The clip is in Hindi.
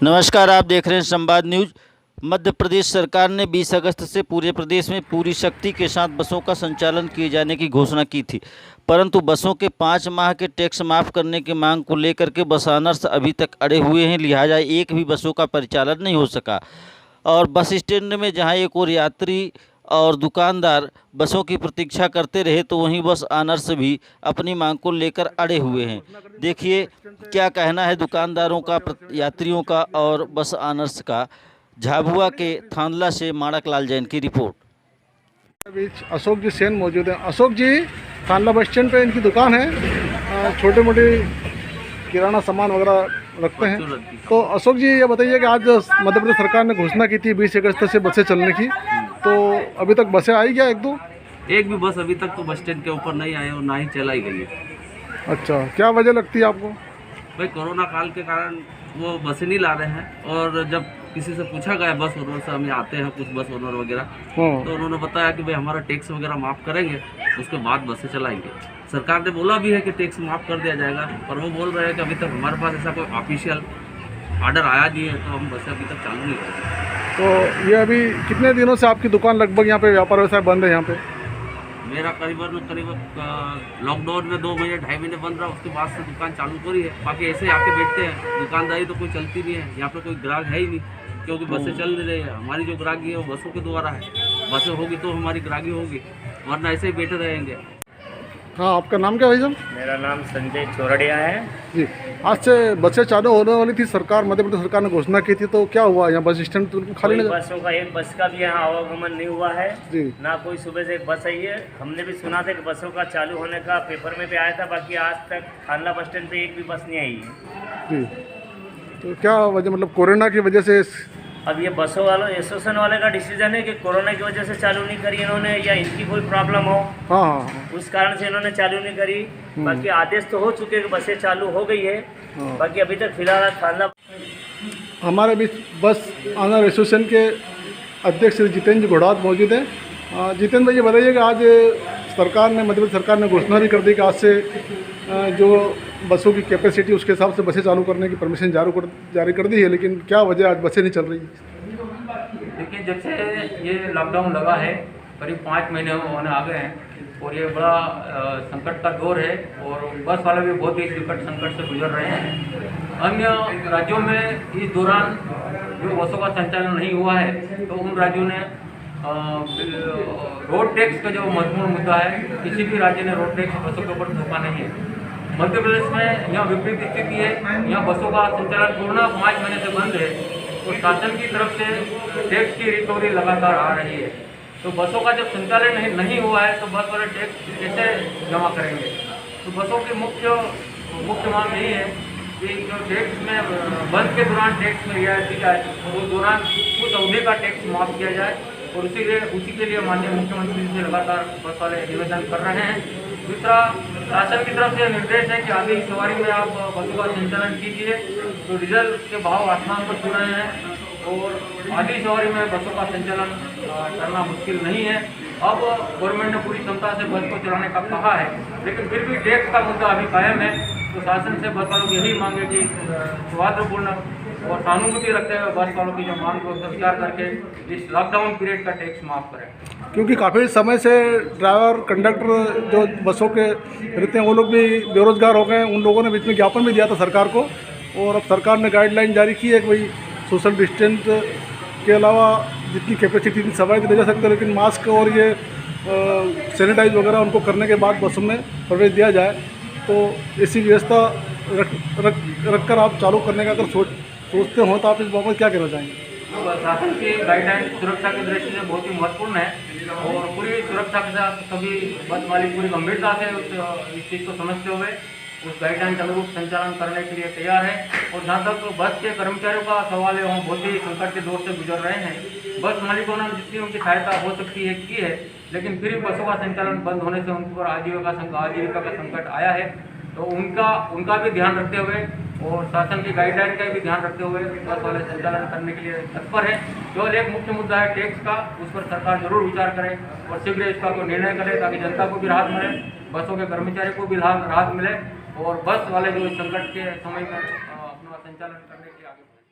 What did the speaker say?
नमस्कार, आप देख रहे हैं संवाद न्यूज। मध्य प्रदेश सरकार ने 20 अगस्त से पूरे प्रदेश में पूरी शक्ति के साथ बसों का संचालन किए जाने की घोषणा की थी, परंतु बसों के 5 माह के टैक्स माफ़ करने की मांग को लेकर के बस ऑनर्स अभी तक अड़े हुए हैं। लिहाजा एक भी बसों का परिचालन नहीं हो सका और बस स्टैंड में जहां एक और यात्री और दुकानदार बसों की प्रतीक्षा करते रहे, तो वहीं बस ऑनर्स भी अपनी मांग को लेकर अड़े हुए हैं। देखिए क्या कहना है दुकानदारों का, यात्रियों का और बस ऑनर्स का। झाबुआ के थांदला से माणक लाल जैन की रिपोर्ट। बीच अशोक जी सेन मौजूद हैं। अशोक जी, थानला बस स्टैंड पे इनकी दुकान है, छोटे मोटे किराना सामान वगैरह रखते हैं। तो अशोक जी ये बताइए कि आज मध्य प्रदेश सरकार ने घोषणा की थी 20 अगस्त से बसें चलने की, तो अभी तक बसें आई क्या? एक भी बस अभी तक तो बस स्टैंड के ऊपर नहीं आए और ना ही चलाई गई है। अच्छा, क्या वजह लगती है आपको? भाई कोरोना काल के कारण वो बसें नहीं ला रहे हैं, और जब किसी से पूछा गया बस ओनर से, हम आते हैं कुछ बस ओनर वगैरह, तो उन्होंने बताया कि भाई हमारा टैक्स वगैरह माफ़ करेंगे, उसके बाद बसें चलाएंगे। सरकार ने बोला भी है कि टैक्स माफ़ कर दिया जाएगा, पर वो बोल रहे हैं कि अभी तक हमारे पास ऐसा कोई ऑफिशियल ऑर्डर आया नहीं है, तो हम बसें अभी तक चालू नहीं करेंगे। तो ये अभी कितने दिनों से आपकी दुकान लगभग यहाँ पे व्यापार व्यवसाय बंद है यहाँ पे? मेरा करीबन लॉकडाउन में 2 महीने 2.5 महीने बंद रहा, उसके बाद से दुकान चालू करी है। बाकी ऐसे ही आके बैठते हैं, दुकानदारी तो कोई चलती नहीं है, यहाँ पे कोई ग्राहक है ही नहीं, क्योंकि बसें चल नहीं रही है। हमारी जो ग्राहकी है वो बसों के द्वारा है, बसें होगी तो हमारी ग्राहकी होगी, वरना ऐसे ही बैठे रहेंगे। हाँ, आपका नाम क्या भाई साहब? मेरा नाम संजय चौरड़िया है जी। आज से बसें चालू होने वाली थी, सरकार मध्य प्रदेश सरकार ने घोषणा की थी, तो क्या हुआ यहाँ बस स्टैंड तो खाली कोई नजर? बसों का एक बस का भी यहाँ आवागमन नहीं हुआ है जी। ना कोई सुबह से एक बस आई है। हमने भी सुना था कि बसों का चालू होने का पेपर में भी आया था, बाकी आज तक थानला बस स्टैंड पे एक भी बस नहीं आई है। जी, तो क्या वजह, मतलब कोरोना की वजह से? अब ये बसों वालों एसोसिएशन वाले का डिसीजन है कि कोरोना की वजह से चालू नहीं करी इन्होंने, या इनकी कोई प्रॉब्लम हो, हाँ हाँ, उस कारण से इन्होंने चालू नहीं करी। बाकी आदेश तो हो चुके कि बसें चालू हो गई है, बाकी अभी तक फिलहाल थानला। हमारे बीच बस ऑनर एसोसिएशन के अध्यक्ष श्री जितेंद्र घोड़ात मौजूद हैं। जितेंद्र भाई, ये बताइए कि आज सरकार ने, मध्य प्रदेश सरकार ने घोषणा भी कर दी कि आज से जो बसों की कैपेसिटी उसके हिसाब से बसें चालू करने की परमिशन जारी कर दी है, लेकिन क्या वजह आज बसें नहीं चल रही? देखिए, जब से ये लॉकडाउन लगा है करीब 5 महीने होने आ गए हैं, और ये बड़ा संकट का दौर है, और बस वाले भी बहुत ही विकट संकट से गुजर रहे हैं। अन्य राज्यों में इस दौरान जो बसों का संचालन नहीं हुआ है, तो उन राज्यों ने रोड टैक्स का जो महत्वपूर्ण मुद्दा है, किसी भी राज्य ने रोड टैक्स बसों के ऊपर थोपा नहीं है। मध्य प्रदेश में यहाँ विपरीत स्थिति है, यहाँ बसों का संचालन पूर्ण 5 महीने से बंद है, तो शासन की तरफ से टैक्स की रिकवरी लगातार आ रही है। तो बसों का जब संचालन नहीं हुआ है, तो बस वाले टैक्स कैसे जमा करेंगे? तो बसों की मुख्य मांग यही है कि जो टैक्स में बंद के दौरान टैक्स में रियायत दी जाए, और उस दौरान उस अवधि का टैक्स माफ़ किया जाए, और उसी के लिए माननीय मुख्यमंत्री से लगातार बस वाले निवेदन कर रहे हैं। दूसरा, शासन की तरफ से निर्देश है कि आगे इस सवारी में आप बसों का संचालन कीजिए, तो डीजल के भाव आसमान पर छू रहे हैं, और आधी सवारी में बसों का संचालन करना मुश्किल नहीं है। अब गवर्नमेंट ने पूरी क्षमता से बस को चलाने का कहा है, लेकिन फिर भी टैक्स का मुद्दा अभी कायम है। तो शासन से बस वालों की यही मांग है कि सौहार्दपूर्ण और सहानुभूति रखते हुए बस वालों की जो मांग को स्वीकार करके इस लॉकडाउन पीरियड का टैक्स माफ़ करें। क्योंकि काफ़ी समय से ड्राइवर कंडक्टर जो बसों के रहते हैं वो लोग भी बेरोजगार हो गए हैं। उन लोगों ने बीच में ज्ञापन भी दिया था सरकार को, और अब सरकार ने गाइडलाइन जारी की है कि भाई सोशल डिस्टेंस के अलावा जितनी कैपेसिटी थी सवारी ले जा सकते हैं, लेकिन मास्क और ये सैनिटाइज वगैरह उनको करने के बाद बसों में प्रवेश दिया जाए। तो ऐसी व्यवस्था रख कर आप चालू करने का अगर सोचते हो, तो आप इस बाबत क्या कहना चाहेंगे? तो शासन की गाइडलाइन सुरक्षा की दृष्टि से बहुत ही महत्वपूर्ण है, और पूरी सुरक्षा के साथ सभी बस मालिक पूरी गंभीरता से इस चीज़ को समझते हुए उस गाइडलाइन के अनुरूप संचालन करने के लिए तैयार है। और जहाँ तक बस के कर्मचारियों का सवाल है, वो बहुत ही संकट के दौर से गुजर रहे हैं। बस मालिकों ने जितनी उनकी सहायता हो सकती है की है, लेकिन फिर भी बसों का संचालन बंद होने से उन पर आजीविका का संकट आया है। तो उनका भी ध्यान रखते हुए और शासन की गाइडलाइन का भी ध्यान रखते हुए बस वाले संचालन करने के लिए तत्पर है। केवल एक मुख्य मुद्दा है टैक्स का, उस पर सरकार जरूर विचार करे और शीघ्र इसका कोई निर्णय करे, ताकि जनता को भी राहत मिले, बसों के कर्मचारी को भी राहत मिले, और बस वाले जो संकट के समय में अपना संचालन करने के लिए आगे बढ़े।